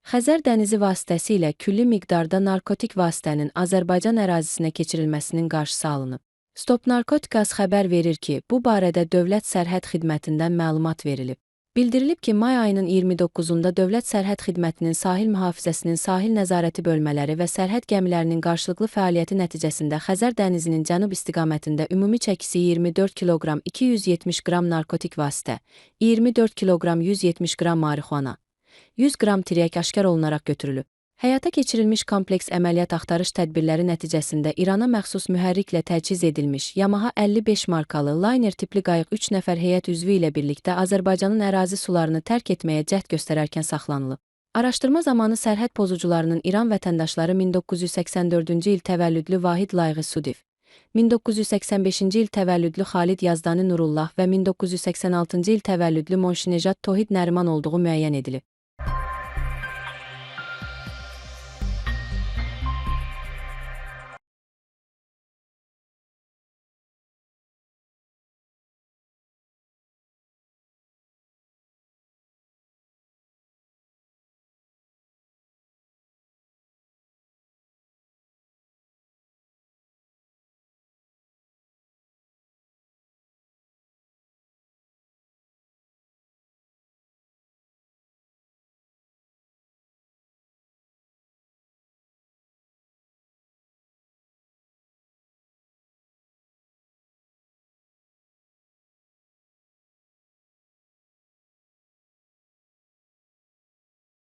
Xəzər dənizi vasitəsilə külli miqdarda narkotik vasitənin Azərbaycan ərazisinə keçirilməsinin qarşısı alınıb. Stop Narkotikas xəbər verir ki, bu barədə Dövlət Sərhəd Xidmətindən məlumat verilib. Bildirilib ki, may ayının 29-da Dövlət Sərhəd Xidmətinin Sahil Mühafizəsinin sahil nəzarəti bölmələri və sərhəd gəmilərinin qarşılıqlı fəaliyyəti nəticəsində Xəzər dənizinin cənub istiqamətində ümumi çəkisi 24 kiloqram 270 qram narkotik vasitə, 24 kiloqram 170 qram marixuana, 100 qram tiryək aşkar olunaraq götürülüb. Həyata keçirilmiş kompleks əməliyyat axtarış tədbirləri nəticəsində İrana məxsus mühərriklə təchiz edilmiş Yamaha 55 markalı layner tipli qayıq 3 nəfər heyət üzvü ilə birlikdə Azərbaycanın ərazi sularını tərk etməyə cəhd göstərərkən saxlanılıb. Araşdırma zamanı sərhəd pozucularının İran vətəndaşları 1984-cü il təvəllüdlü Vahid Layığı Sudiv, 1985-ci il təvəllüdlü Xalid Yazdani Nurullah və 1986-cı il təvəllüdlü Monşinejad Tohid Nəriman olduğu müəyyən edilib.